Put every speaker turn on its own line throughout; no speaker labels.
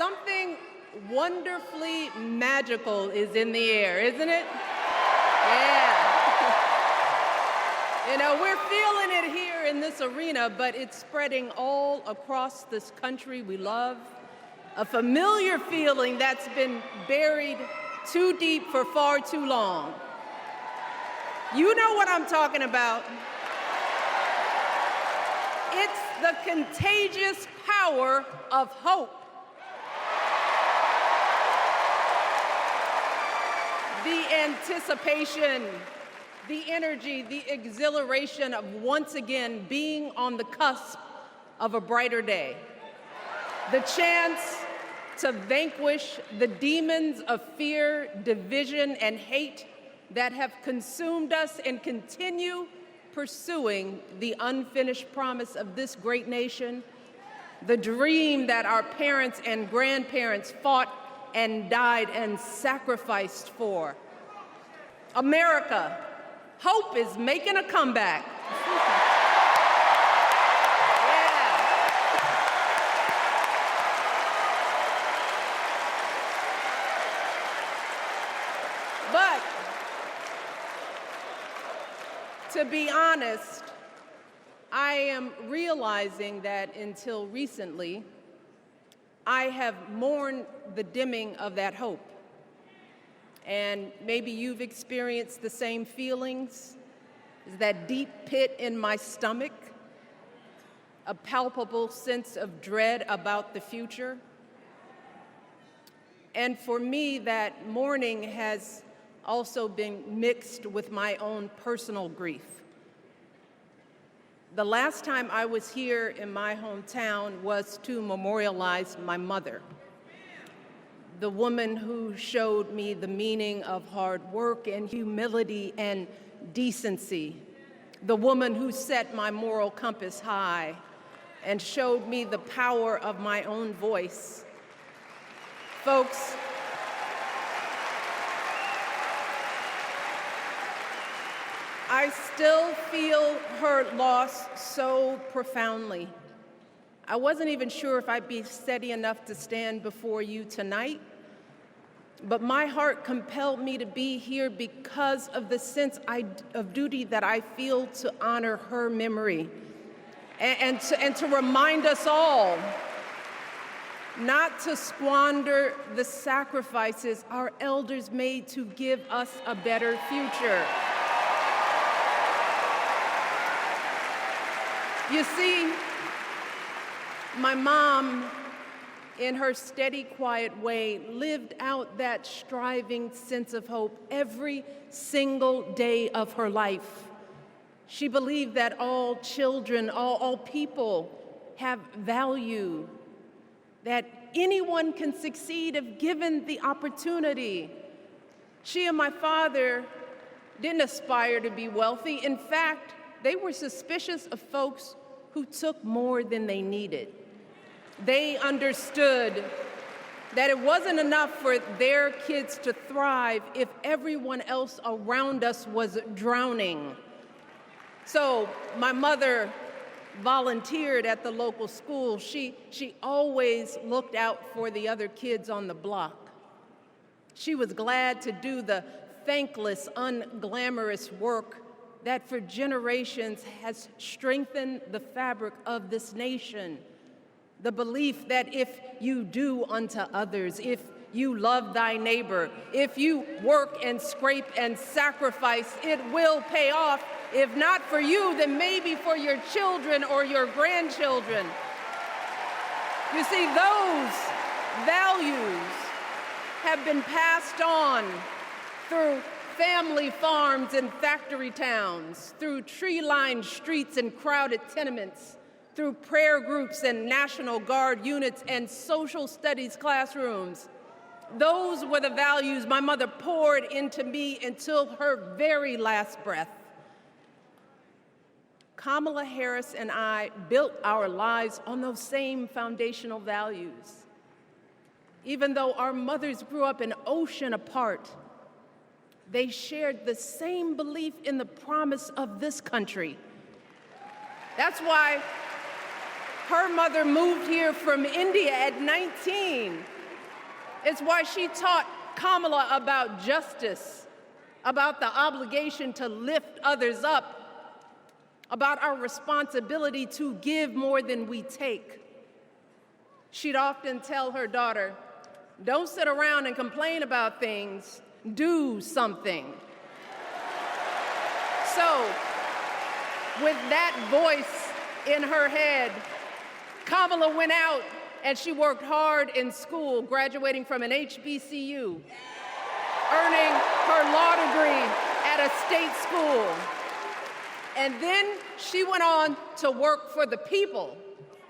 Something wonderfully magical is in the air, isn't it? Yeah. We're feeling it here in this arena, but it's spreading all across this country we love. A familiar feeling that's been buried too deep for far too long. You know what I'm talking about. It's the contagious power of hope. The anticipation, the energy, the exhilaration of once again being on the cusp of a brighter day. The chance to vanquish the demons of fear, division, and hate that have consumed us and continue pursuing the unfinished promise of this great nation, the dream that our parents and grandparents fought and died and sacrificed for. America, hope is making a comeback. But to be honest, I am realizing that until recently, I have mourned the dimming of that hope. And maybe you've experienced the same feelings, that deep pit in my stomach, a palpable sense of dread about the future. And for me, that mourning has also been mixed with my own personal grief. The last time I was here in my hometown was to memorialize my mother, the woman who showed me the meaning of hard work and humility and decency, the woman who set my moral compass high and showed me the power of my own voice. Folks, I still feel her loss so profoundly. I wasn't even sure if I'd be steady enough to stand before you tonight, but my heart compelled me to be here because of the sense of duty that I feel to honor her memory and to remind us all not to squander the sacrifices our elders made to give us a better future. You see, my mom, in her steady, quiet way, lived out that striving sense of hope every single day of her life. She believed that all children, all people have value, that anyone can succeed if given the opportunity. She and my father didn't aspire to be wealthy. In fact, they were suspicious of folks who took more than they needed. They understood that it wasn't enough for their kids to thrive if everyone else around us was drowning. So my mother volunteered at the local school. She always looked out for the other kids on the block. She was glad to do the thankless, unglamorous work that for generations has strengthened the fabric of this nation. The belief that if you do unto others, if you love thy neighbor, if you work and scrape and sacrifice, it will pay off. If not for you, then maybe for your children or your grandchildren. You see, those values have been passed on through family farms and factory towns, through tree-lined streets and crowded tenements, through prayer groups and National Guard units and social studies classrooms. Those were the values my mother poured into me until her very last breath. Kamala Harris and I built our lives on those same foundational values. Even though our mothers grew up an ocean apart, they shared the same belief in the promise of this country. That's why her mother moved here from India at 19 It's why she taught Kamala about justice, about the obligation to lift others up, about our responsibility to give more than we take. She'd often tell her daughter, "Don't sit around and complain about things, do something." So, with that voice in her head, Kamala went out and she worked hard in school, graduating from an HBCU, earning her law degree at a state school. And then she went on to work for the people,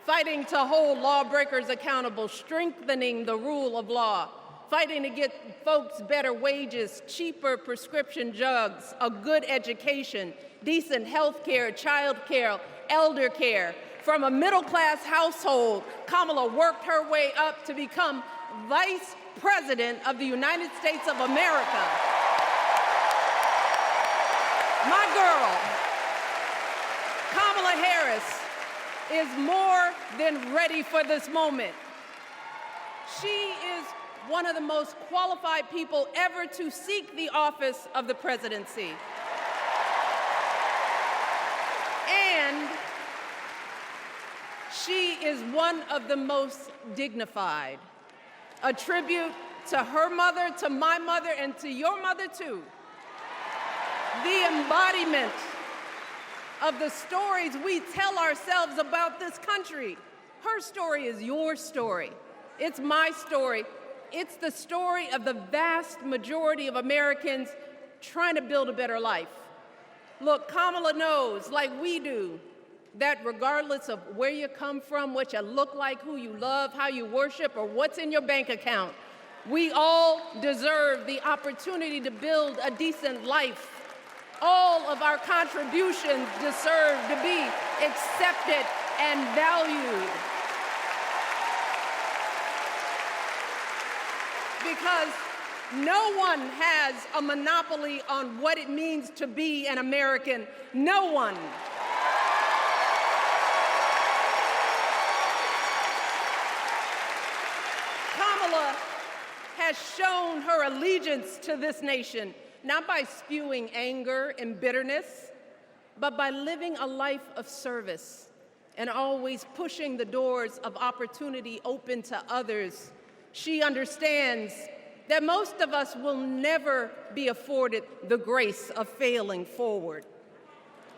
fighting to hold lawbreakers accountable, strengthening the rule of law, fighting to get folks better wages, cheaper prescription drugs, a good education, decent health care, child care, elder care. From a middle-class household, Kamala worked her way up to become Vice President of the United States of America. My girl, Kamala Harris, is more than ready for this moment. She is one of the most qualified people ever to seek the office of the presidency. And she is one of the most dignified. A tribute to her mother, to my mother, and to your mother too. The embodiment of the stories we tell ourselves about this country. Her story is your story. It's my story. It's the story of the vast majority of Americans trying to build a better life. Look, Kamala knows, like we do, that regardless of where you come from, what you look like, who you love, how you worship, or what's in your bank account, we all deserve the opportunity to build a decent life. All of our contributions deserve to be accepted and valued. Because no one has a monopoly on what it means to be an American. No one. Kamala has shown her allegiance to this nation, not by spewing anger and bitterness, but by living a life of service and always pushing the doors of opportunity open to others. She understands that most of us will never be afforded the grace of failing forward.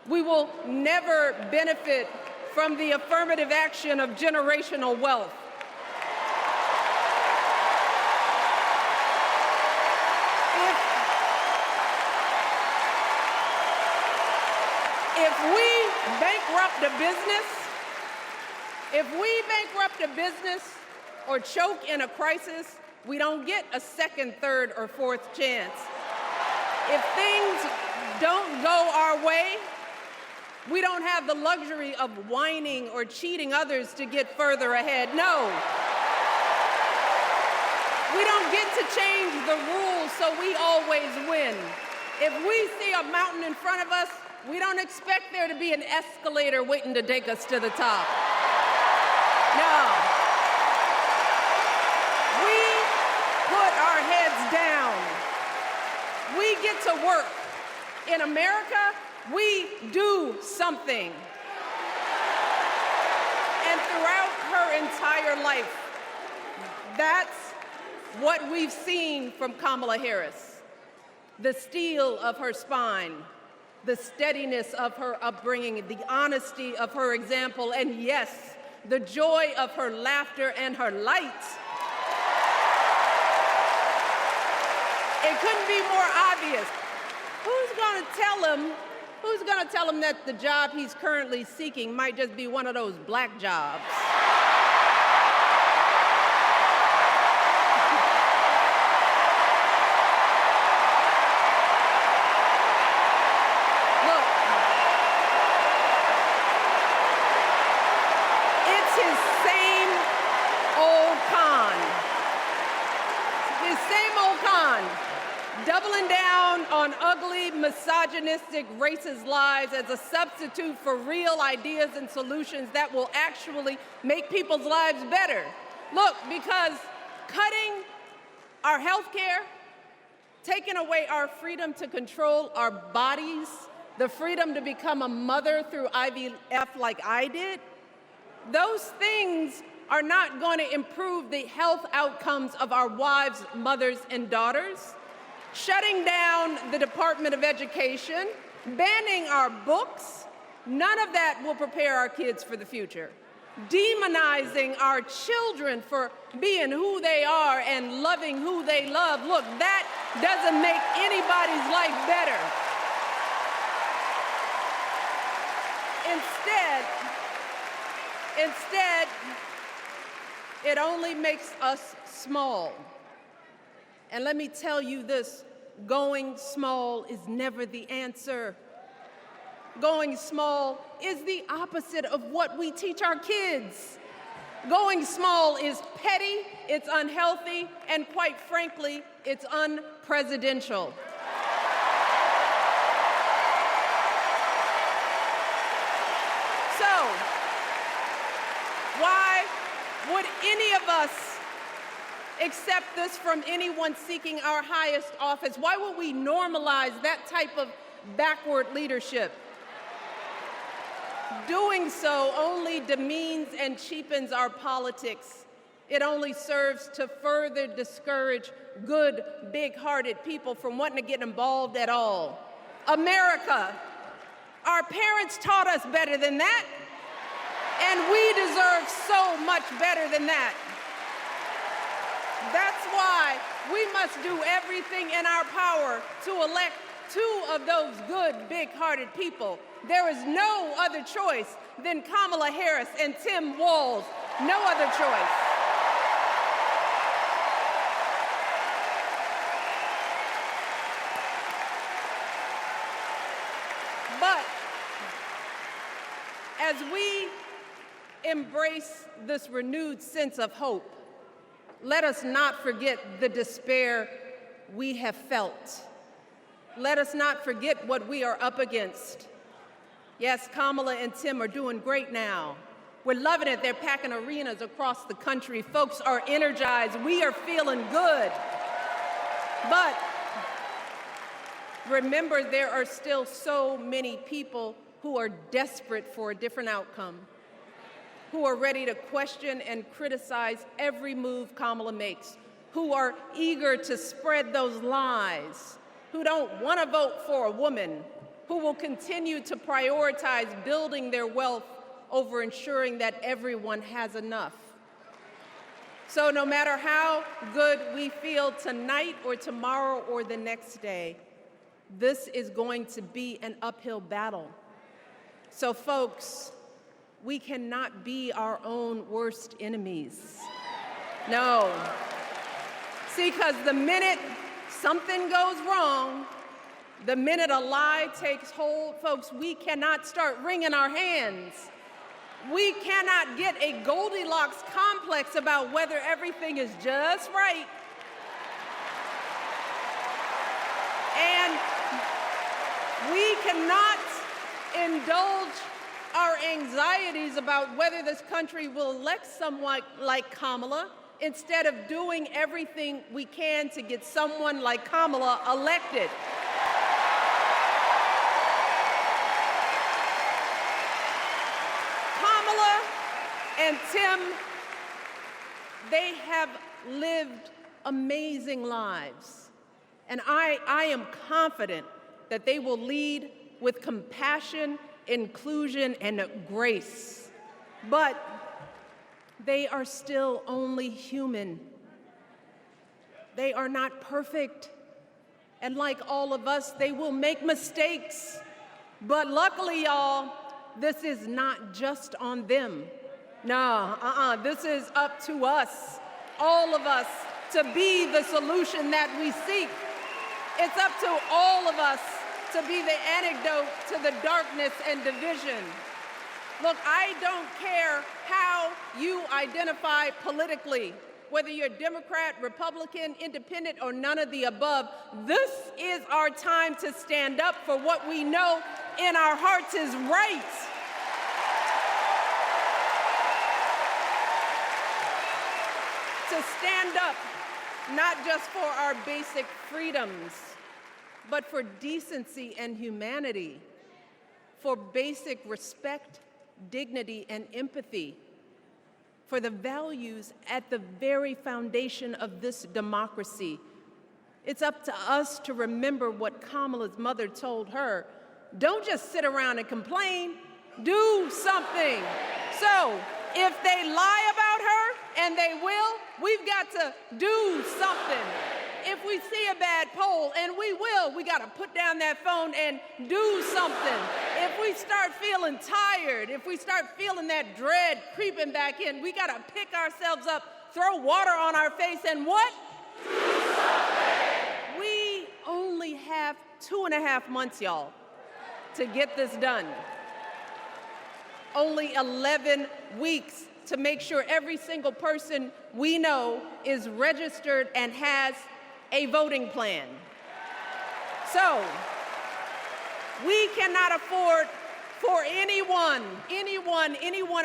We will never benefit from the affirmative action of generational wealth. If we bankrupt a business or choke in a crisis, we don't get a second, third, or fourth chance. If things don't go our way, we don't have the luxury of whining or cheating others to get further ahead. No. We don't get to change the rules so we always win. If we see a mountain in front of us, we don't expect there to be an escalator waiting to take us to the top. No. We put our heads down. We get to work. In America, we do something. And throughout her entire life, that's what we've seen from Kamala Harris. The steel of her spine, the steadiness of her upbringing, the honesty of her example, and yes, the joy of her laughter and her light. It couldn't be more obvious. Who's going to tell him that the job he's currently seeking might just be one of those black jobs? Doubling down on ugly, misogynistic, racist lies as a substitute for real ideas and solutions that will actually make people's lives better. Look, because cutting our health care, taking away our freedom to control our bodies, the freedom to become a mother through IVF like I did, those things are not going to improve the health outcomes of our wives, mothers, and daughters. Shutting down the Department of Education, banning our books, none of that will prepare our kids for the future. Demonizing our children for being who they are and loving who they love, look, that doesn't make anybody's life better. Instead, it only makes us small. And let me tell you this, going small is never the answer. Going small is the opposite of what we teach our kids. Going small is petty, it's unhealthy, and quite frankly, it's unpresidential. So, why would any of us accept this from anyone seeking our highest office? Why would we normalize that type of backward leadership? Doing so only demeans and cheapens our politics. It only serves to further discourage good, big-hearted people from wanting to get involved at all. America, our parents taught us better than that, and we deserve so much better than that. That's why we must do everything in our power to elect two of those good, big-hearted people. There is no other choice than Kamala Harris and Tim Walz. No other choice. But as we embrace this renewed sense of hope, let us not forget the despair we have felt. Let us not forget what we are up against. Yes, Kamala and Tim are doing great now. We're loving it. They're packing arenas across the country. Folks are energized. We are feeling good. But remember, there are still so many people who are desperate for a different outcome, who are ready to question and criticize every move Kamala makes, who are eager to spread those lies, who don't want to vote for a woman, who will continue to prioritize building their wealth over ensuring that everyone has enough. So no matter how good we feel tonight or tomorrow or the next day, this is going to be an uphill battle. So folks, we cannot be our own worst enemies. No. See, because the minute something goes wrong, the minute a lie takes hold, folks, we cannot start wringing our hands. We cannot get a Goldilocks complex about whether everything is just right. And we cannot indulge our anxieties about whether this country will elect someone like Kamala instead of doing everything we can to get someone like Kamala elected. Kamala and Tim, they have lived amazing lives. And I am confident that they will lead with compassion, inclusion, and grace. But they are still only human. They are not perfect. And like all of us, they will make mistakes. But luckily, y'all, this is not just on them. No, this is up to us, all of us, to be the solution that we seek. It's up to all of us to be the antidote to the darkness and division. Look, I don't care how you identify politically, whether you're Democrat, Republican, Independent, or none of the above. This is our time to stand up for what we know in our hearts is right. To stand up not just for our basic freedoms, but for decency and humanity, for basic respect, dignity, and empathy, for the values at the very foundation of this democracy. It's up to us to remember what Kamala's mother told her. Don't just sit around and complain, do something. So if they lie about her, and they will, we've got to do something. If we see a bad poll, and we will, we got to put down that phone and do something. If we start feeling tired, if we start feeling that dread creeping back in, we got to pick ourselves up, throw water on our face, and what? Do something. We only have 2.5 months, y'all, to get this done. Only 11 weeks to make sure every single person we know is registered and has a voting plan. So we cannot afford for anyone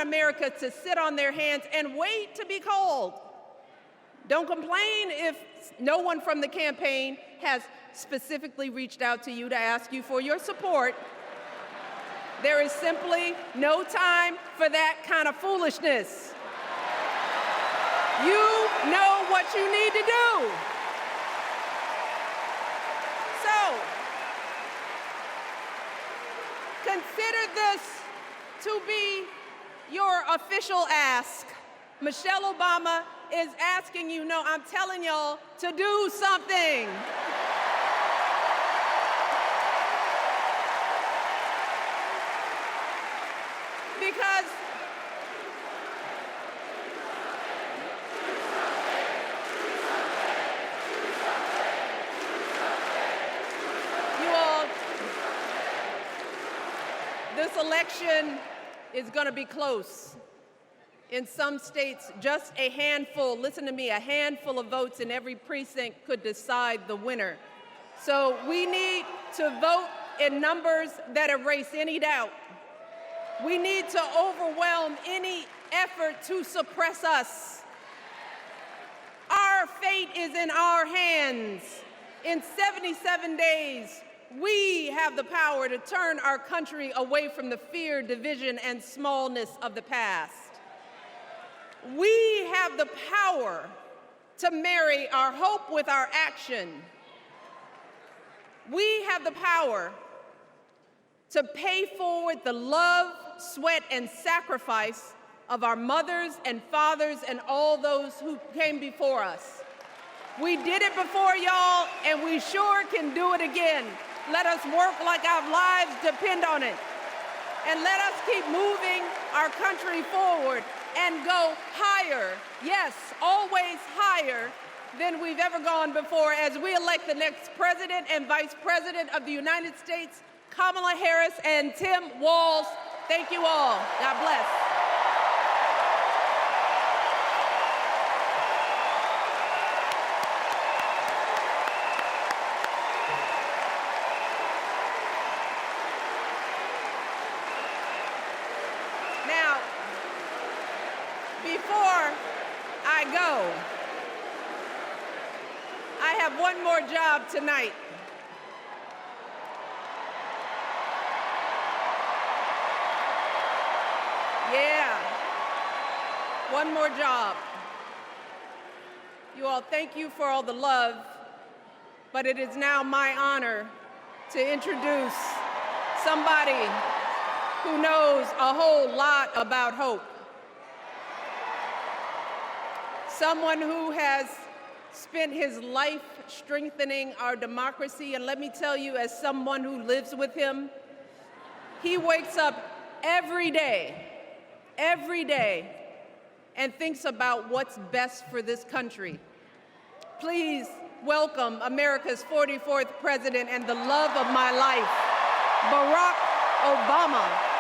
America to sit on their hands and wait to be called. Don't complain if no one from the campaign has specifically reached out to you to ask you for your support. There is simply no time for that kind of foolishness. You know what you need to do. So, consider this to be your official ask. Michelle Obama is asking you, no, I'm telling y'all to do something. Because you all, this election is going to be close. In some states, just a handful, listen to me, a handful of votes in every precinct could decide the winner. So we need to vote in numbers that erase any doubt. We need to overwhelm any effort to suppress us. Our fate is in our hands. In 77 days, we have the power to turn our country away from the fear, division, and smallness of the past. We have the power to marry our hope with our action. We have the power to pay forward the love, sweat, and sacrifice of our mothers and fathers and all those who came before us. We did it before, y'all, and we sure can do it again. Let us work like our lives depend on it. And let us keep moving our country forward and go higher, yes, always higher than we've ever gone before as we elect the next president and vice president of the United States, Kamala Harris and Tim Walz. Thank you all. God bless. Now, before I go, I have one more job tonight. Yeah, one more job. You all, thank you for all the love, but it is now my honor to introduce somebody who knows a whole lot about hope. Someone who has spent his life strengthening our democracy, and let me tell you, as someone who lives with him, he wakes up every day, and thinks about what's best for this country. Please welcome America's 44th president and the love of my life, Barack Obama.